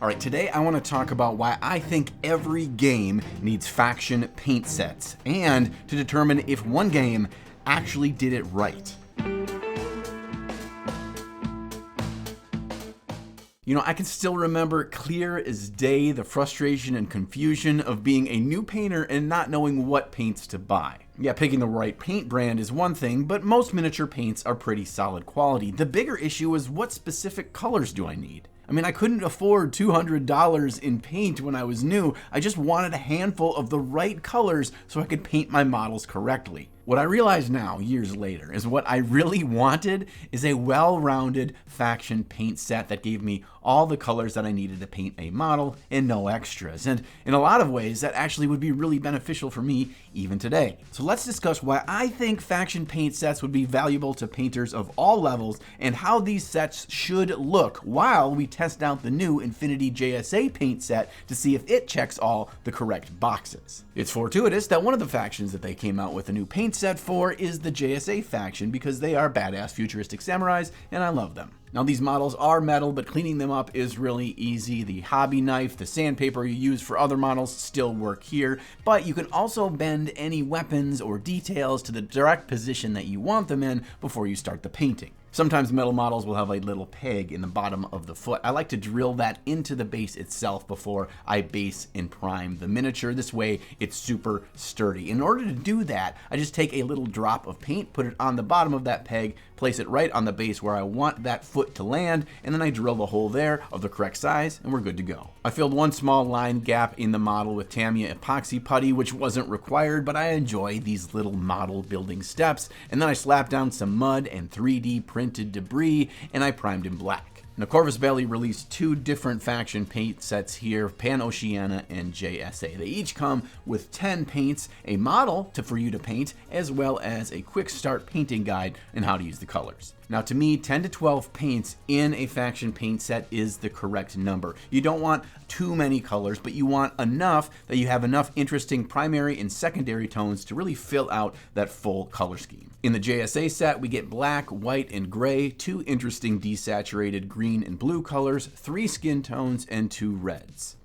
Alright, today I want to talk about why I think every game needs faction paint sets, and to determine if one game actually did it right. You know, I can still remember clear as day the frustration and confusion of being a new painter and not knowing what paints to buy. Yeah, picking the right paint brand is one thing, but most miniature paints are pretty solid quality. The bigger issue is what specific colors do I need? I mean, I couldn't afford $200 in paint when I was new. I just wanted a handful of the right colors so I could paint my models correctly. What I realize now, years later, is what I really wanted is a well-rounded faction paint set that gave me all the colors that I needed to paint a model and no extras. And in a lot of ways, that actually would be really beneficial for me even today. So let's discuss why I think faction paint sets would be valuable to painters of all levels and how these sets should look while we test out the new Infinity JSA paint set to see if it checks all the correct boxes. It's fortuitous that one of the factions that they came out with a new paint set for is the JSA faction because they are badass futuristic samurais and I love them. Now these models are metal, but cleaning them up is really easy. The hobby knife, the sandpaper you use for other models still work here, but you can also bend any weapons or details to the direct position that you want them in before you start the painting. Sometimes metal models will have a little peg in the bottom of the foot. I like to drill that into the base itself before I base and prime the miniature. This way it's super sturdy. In order to do that, I just take a little drop of paint, put it on the bottom of that peg, place it right on the base where I want that foot to land, and then I drill the hole there of the correct size, and we're good to go. I filled one small line gap in the model with Tamiya epoxy putty, which wasn't required, but I enjoy these little model building steps, and then I slapped down some mud and 3D printed debris, and I primed in black. Now, Corvus Belli released two different faction paint sets here, Pan Oceania and JSA. They each come with 10 paints, a model for you to paint, as well as a quick start painting guide and how to use the colors. Now, to me, 10 to 12 paints in a faction paint set is the correct number. You don't want too many colors, but you want enough that you have enough interesting primary and secondary tones to really fill out that full color scheme. In the JSA set, we get black, white, and gray, 2 interesting desaturated green and blue colors, 3 skin tones, and 2 reds.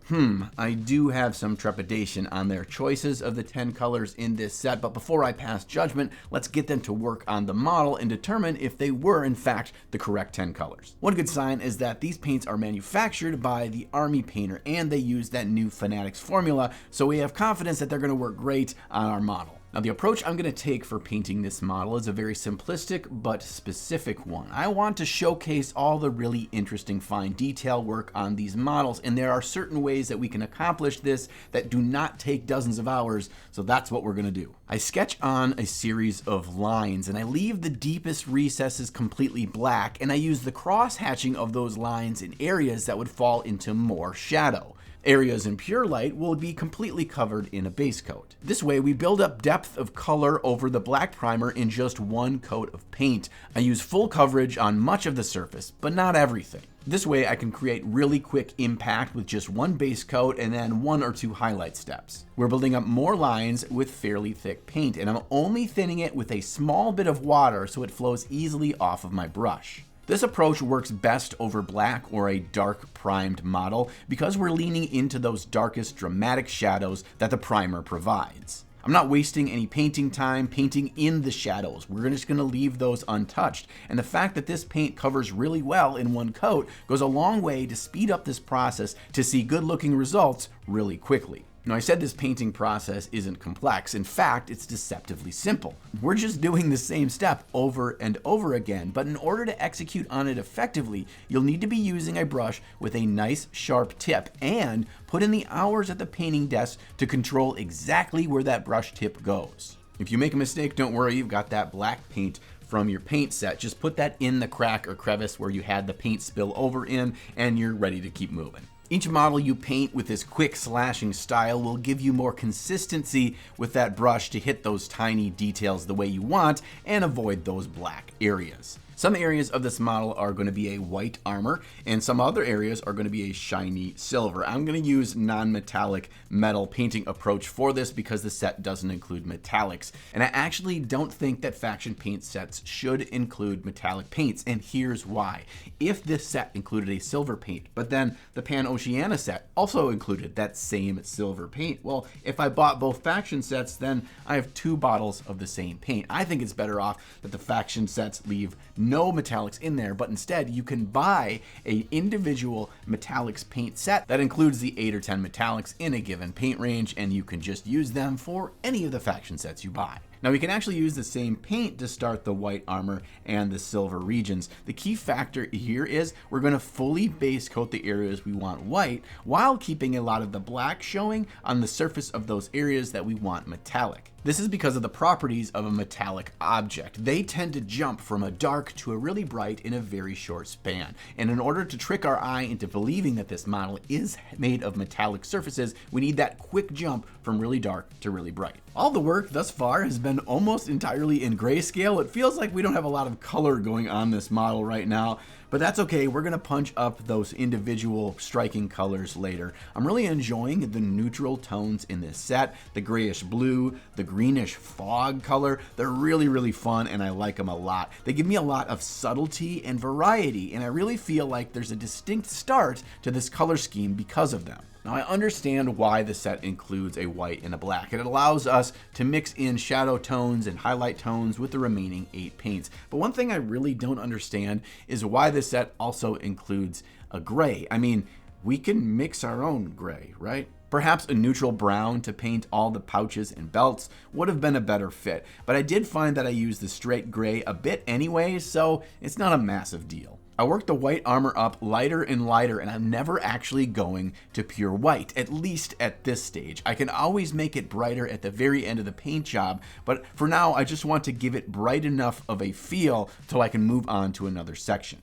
I do have some trepidation on their choices of the 10 colors in this set, but before I pass judgment, let's get them to work on the model and determine if they were in fact the correct 10 colors. One good sign is that these paints are manufactured by the Army painter and they use that new Fanatics formula, so we have confidence that they're going to work great on our model. Now, the approach I'm going to take for painting this model is a very simplistic but specific one. I want to showcase all the really interesting fine detail work on these models, and there are certain ways that we can accomplish this that do not take dozens of hours, so that's what we're going to do. I sketch on a series of lines, and I leave the deepest recesses completely black, and I use the cross-hatching of those lines in areas that would fall into more shadow. Areas in pure light will be completely covered in a base coat. This way we build up depth of color over the black primer in just one coat of paint. I use full coverage on much of the surface, but not everything. This way I can create really quick impact with just one base coat and then 1 or 2 highlight steps. We're building up more lines with fairly thick paint, and I'm only thinning it with a small bit of water so it flows easily off of my brush. This approach works best over black or a dark primed model because we're leaning into those darkest dramatic shadows that the primer provides. I'm not wasting any painting time painting in the shadows. We're just going to leave those untouched. And the fact that this paint covers really well in one coat goes a long way to speed up this process to see good looking results really quickly. Now, I said this painting process isn't complex. In fact, it's deceptively simple. We're just doing the same step over and over again, but in order to execute on it effectively, you'll need to be using a brush with a nice sharp tip and put in the hours at the painting desk to control exactly where that brush tip goes. If you make a mistake, don't worry, you've got that black paint from your paint set. Just put that in the crack or crevice where you had the paint spill over in, and you're ready to keep moving. Each model you paint with this quick slashing style will give you more consistency with that brush to hit those tiny details the way you want and avoid those black areas. Some areas of this model are going to be a white armor, and some other areas are going to be a shiny silver. I'm going to use non-metallic metal painting approach for this because the set doesn't include metallics. And I actually don't think that faction paint sets should include metallic paints, and here's why. If this set included a silver paint, but then the Pan Oceania set also included that same silver paint, well, if I bought both faction sets, then I have 2 bottles of the same paint. I think it's better off that the faction sets leave no metallics in there, but instead you can buy a individual metallics paint set that includes the 8 or 10 metallics in a given paint range, and you can just use them for any of the faction sets you buy. Now we can actually use the same paint to start the white armor and the silver regions. The key factor here is we're going to fully base coat the areas we want white while keeping a lot of the black showing on the surface of those areas that we want metallic. This is because of the properties of a metallic object. They tend to jump from a dark to a really bright in a very short span. And in order to trick our eye into believing that this model is made of metallic surfaces, we need that quick jump from really dark to really bright. All the work thus far has been almost entirely in grayscale. It feels like we don't have a lot of color going on this model right now, but that's okay. We're gonna punch up those individual striking colors later. I'm really enjoying the neutral tones in this set. The grayish blue, the greenish fog color, they're really, really fun and I like them a lot. They give me a lot of subtlety and variety, and I really feel like there's a distinct start to this color scheme because of them. Now I understand why the set includes a white and a black. It allows us to mix in shadow tones and highlight tones with the remaining 8 paints. But one thing I really don't understand is why the set also includes a gray. I mean, we can mix our own gray, right? Perhaps a neutral brown to paint all the pouches and belts would have been a better fit, but I did find that I used the straight gray a bit anyway, so it's not a massive deal. I worked the white armor up lighter and lighter, and I'm never actually going to pure white, at least at this stage. I can always make it brighter at the very end of the paint job, but for now I just want to give it bright enough of a feel so I can move on to another section.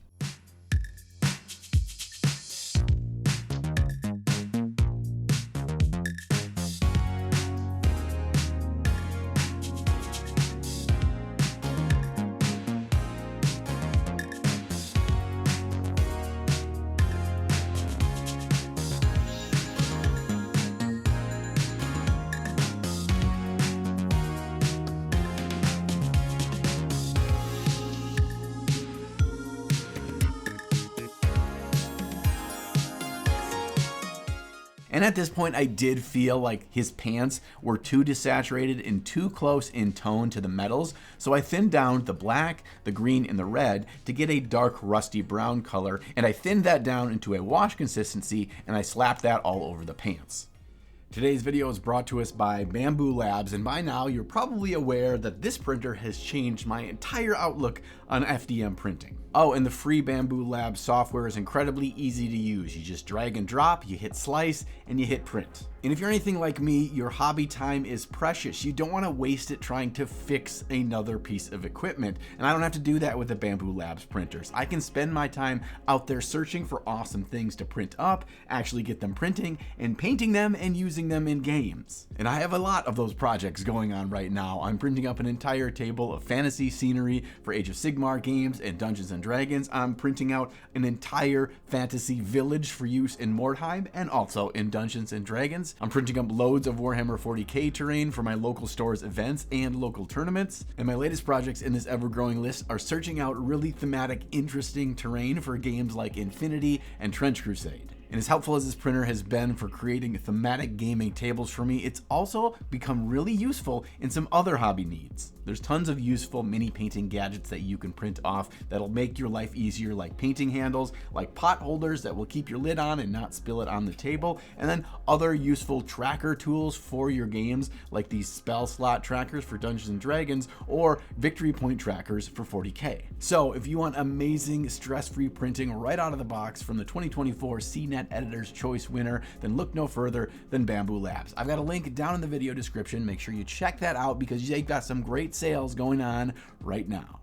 And at this point, I did feel like his pants were too desaturated and too close in tone to the metals, so I thinned down the black, the green, and the red to get a dark rusty brown color, and I thinned that down into a wash consistency, and I slapped that all over the pants. Today's video is brought to us by Bamboo Labs, and by now you're probably aware that this printer has changed my entire outlook on FDM printing. Oh, and the free Bamboo Labs software is incredibly easy to use. You just drag and drop, you hit slice, and you hit print. And if you're anything like me, your hobby time is precious. You don't want to waste it trying to fix another piece of equipment. And I don't have to do that with the Bamboo Labs printers. I can spend my time out there searching for awesome things to print up, actually get them printing, and painting them and using them in games. And I have a lot of those projects going on right now. I'm printing up an entire table of fantasy scenery for Age of Sigmar games and Dungeons and Dragons. I'm printing out an entire fantasy village for use in Mordheim and also in Dungeons and Dragons. I'm printing up loads of Warhammer 40k terrain for my local stores events and local tournaments. And my latest projects in this ever-growing list are searching out really thematic, interesting terrain for games like Infinity and Trench Crusade. And as helpful as this printer has been for creating thematic gaming tables for me, it's also become really useful in some other hobby needs. There's tons of useful mini painting gadgets that you can print off that'll make your life easier, like painting handles, like pot holders that will keep your lid on and not spill it on the table, and then other useful tracker tools for your games, like these spell slot trackers for Dungeons and Dragons or victory point trackers for 40k. So if you want amazing stress-free printing right out of the box from the 2024 CNET Editor's Choice winner, then look no further than Bamboo Labs. I've got a link down in the video description. Make sure you check that out because they've got some great sales going on right now.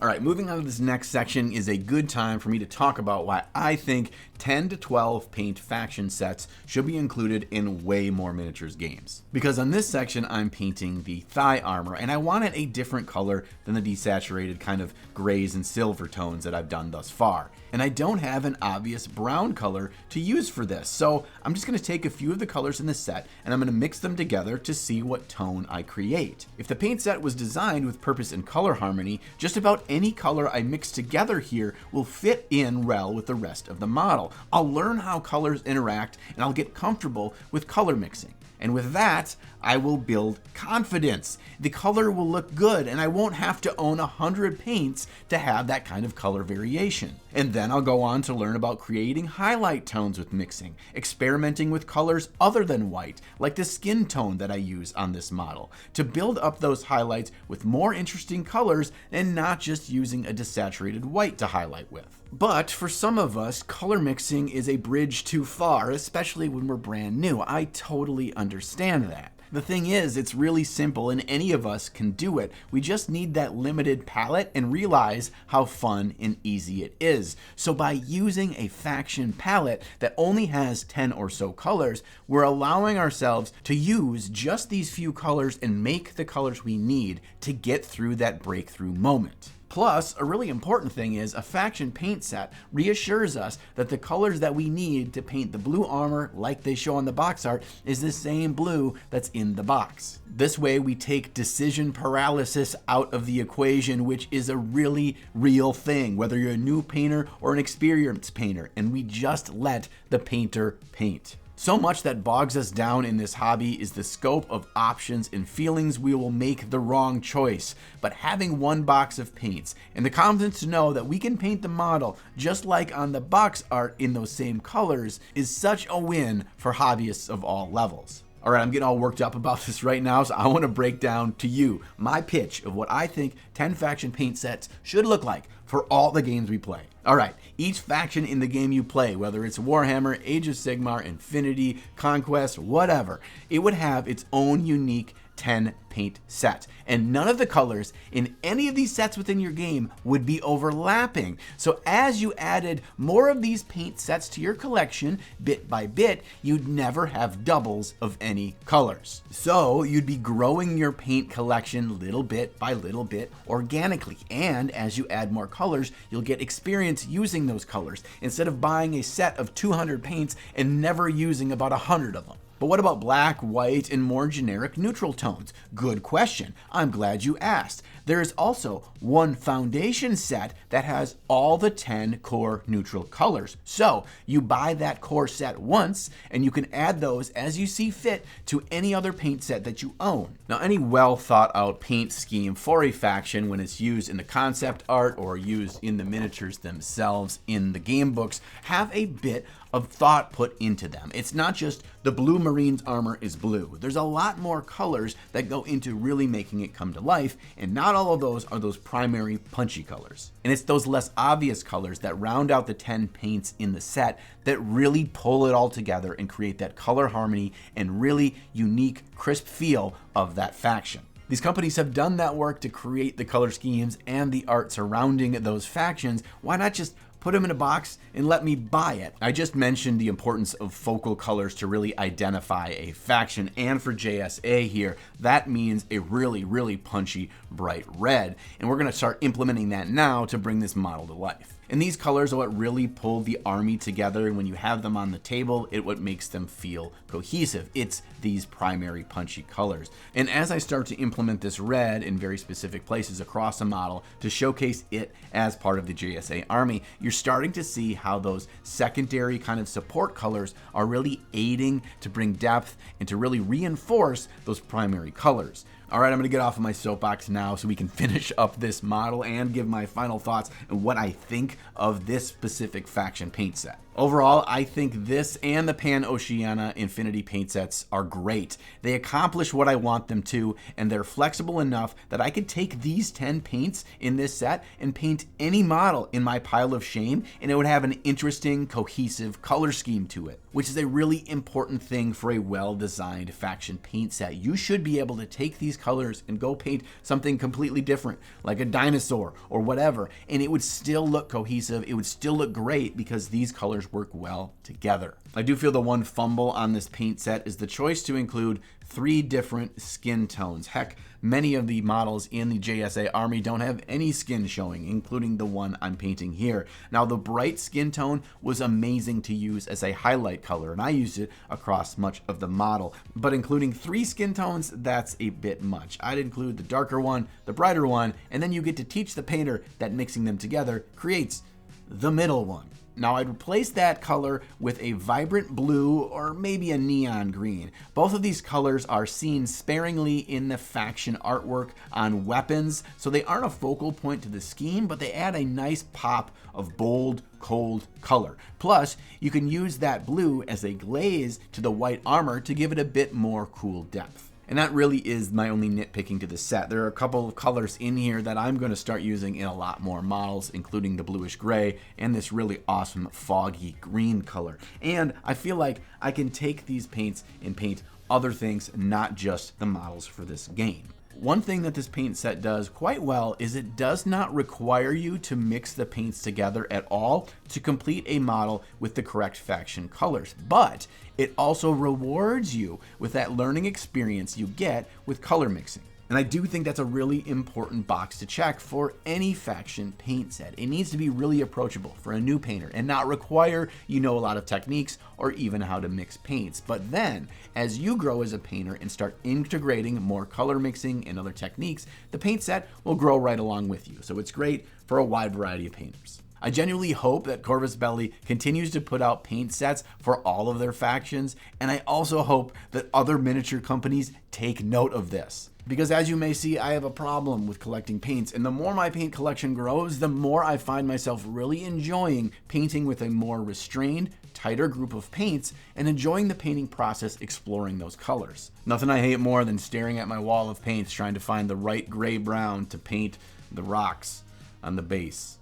All right, moving on to this next section is a good time for me to talk about why I think 10 to 12 paint faction sets should be included in way more miniatures games. Because on this section, I'm painting the thigh armor, and I wanted a different color than the desaturated kind of grays and silver tones that I've done thus far. And I don't have an obvious brown color to use for this, so I'm just going to take a few of the colors in the set and I'm going to mix them together to see what tone I create. If the paint set was designed with purpose and color harmony, just about any color I mix together here will fit in well with the rest of the model. I'll learn how colors interact and I'll get comfortable with color mixing. And with that, I will build confidence. The color will look good and I won't have to own 100 paints to have that kind of color variation. And then I'll go on to learn about creating highlight tones with mixing, experimenting with colors other than white, like the skin tone that I use on this model, to build up those highlights with more interesting colors and not just using a desaturated white to highlight with. But for some of us, color mixing is a bridge too far, especially when we're brand new. I totally understand that. The thing is, it's really simple and any of us can do it. We just need that limited palette and realize how fun and easy it is. So by using a faction palette that only has 10 or so colors, we're allowing ourselves to use just these few colors and make the colors we need to get through that breakthrough moment. Plus, a really important thing is a faction paint set reassures us that the colors that we need to paint the blue armor like they show on the box art is the same blue that's in the box. This way we take decision paralysis out of the equation, which is a really real thing, whether you're a new painter or an experienced painter, and we just let the painter paint. So much that bogs us down in this hobby is the scope of options and feelings we will make the wrong choice. But having one box of paints and the confidence to know that we can paint the model just like on the box art in those same colors is such a win for hobbyists of all levels. All right, I'm getting all worked up about this right now, so I want to break down to you my pitch of what I think 10 faction paint sets should look like for all the games we play. All right, each faction in the game you play, whether it's Warhammer, Age of Sigmar, Infinity, Conquest, whatever, it would have its own unique 10 paint set, and none of the colors in any of these sets within your game would be overlapping. So as you added more of these paint sets to your collection bit by bit, you'd never have doubles of any colors. So you'd be growing your paint collection little bit by little bit organically, and as you add more colors, you'll get experience using those colors instead of buying a set of 200 paints and never using about 100 of them. But what about black, white, and more generic neutral tones? Good question. I'm glad you asked. There is also one foundation set that has all the 10 core neutral colors. So you buy that core set once, and you can add those as you see fit to any other paint set that you own. Now, any well thought out paint scheme for a faction, when it's used in the concept art or used in the miniatures themselves in the game books, have a bit of thought put into them. It's not just the blue Marine's armor is blue. There's a lot more colors that go into really making it come to life, and not all of those are those primary punchy colors. And it's those less obvious colors that round out the 10 paints in the set that really pull it all together and create that color harmony and really unique, crisp feel of that faction. These companies have done that work to create the color schemes and the art surrounding those factions. Why not just put them in a box and let me buy it? I just mentioned the importance of focal colors to really identify a faction, and for JSA here, that means a really, really punchy, bright red. And we're gonna start implementing that now to bring this model to life. And these colors are what really pull the army together, and when you have them on the table, it what makes them feel cohesive. It's these primary punchy colors. And as I start to implement this red in very specific places across the model to showcase it as part of the JSA army, you're starting to see how those secondary kind of support colors are really aiding to bring depth and to really reinforce those primary colors. All right, I'm gonna get off of my soapbox now so we can finish up this model and give my final thoughts on what I think of this specific faction paint set. Overall, I think this and the Pan-Oceania Infinity paint sets are great. They accomplish what I want them to, and they're flexible enough that I could take these 10 paints in this set and paint any model in my pile of shame, and it would have an interesting, cohesive color scheme to it, which is a really important thing for a well-designed faction paint set. You should be able to take these colors and go paint something completely different, like a dinosaur or whatever, and it would still look cohesive. It would still look great because these colors colors work well together. I do feel the one fumble on this paint set is the choice to include 3 different skin tones. Heck, many of the models in the JSA Army don't have any skin showing, including the one I'm painting here. Now, the bright skin tone was amazing to use as a highlight color, and I used it across much of the model. But including 3 skin tones, that's a bit much. I'd include the darker one, the brighter one, and then you get to teach the painter that mixing them together creates the middle one. Now, I'd replace that color with a vibrant blue or maybe a neon green. Both of these colors are seen sparingly in the faction artwork on weapons, so they aren't a focal point to the scheme, but they add a nice pop of bold, cold color. Plus, you can use that blue as a glaze to the white armor to give it a bit more cool depth. And that really is my only nitpicking to the set. There are a couple of colors in here that I'm going to start using in a lot more models, including the bluish gray and this really awesome foggy green color. And I feel like I can take these paints and paint other things, not just the models for this game. One thing that this paint set does quite well is it does not require you to mix the paints together at all to complete a model with the correct faction colors, but it also rewards you with that learning experience you get with color mixing. And I do think that's a really important box to check for any faction paint set. It needs to be really approachable for a new painter and not require you know a lot of techniques or even how to mix paints. But then, as you grow as a painter and start integrating more color mixing and other techniques, the paint set will grow right along with you. So it's great for a wide variety of painters. I genuinely hope that Corvus Belli continues to put out paint sets for all of their factions, and I also hope that other miniature companies take note of this. Because as you may see, I have a problem with collecting paints, and the more my paint collection grows, the more I find myself really enjoying painting with a more restrained, tighter group of paints and enjoying the painting process exploring those colors. Nothing I hate more than staring at my wall of paints trying to find the right gray-brown to paint the rocks on the base.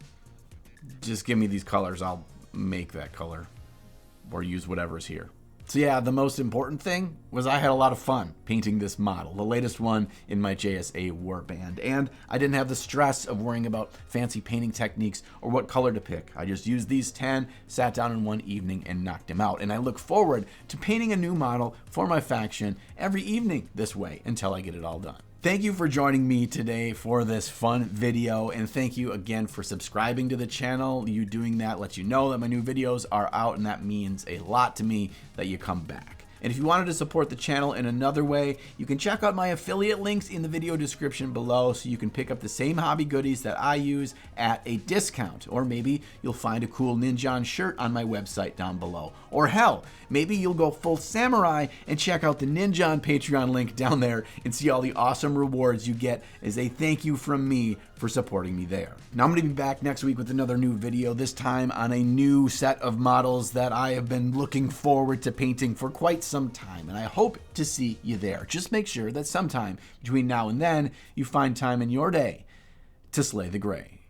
Just give me these colors, I'll make that color or use whatever's here. So yeah, the most important thing was I had a lot of fun painting this model, the latest one in my JSA warband, and I didn't have the stress of worrying about fancy painting techniques or what color to pick. I just used these 10, sat down in one evening and knocked them out, and I look forward to painting a new model for my faction every evening this way until I get it all done. Thank you for joining me today for this fun video, and thank you again for subscribing to the channel. You doing that lets you know that my new videos are out, and that means a lot to me that you come back. And if you wanted to support the channel in another way, you can check out my affiliate links in the video description below so you can pick up the same hobby goodies that I use at a discount. Or maybe you'll find a cool Ninjon shirt on my website down below. Or hell, maybe you'll go full samurai and check out the Ninjon Patreon link down there and see all the awesome rewards you get as a thank you from me for supporting me there. Now I'm going to be back next week with another new video, this time on a new set of models that I have been looking forward to painting for quite some time, and I hope to see you there. Just make sure that sometime between now and then you find time in your day to slay the gray.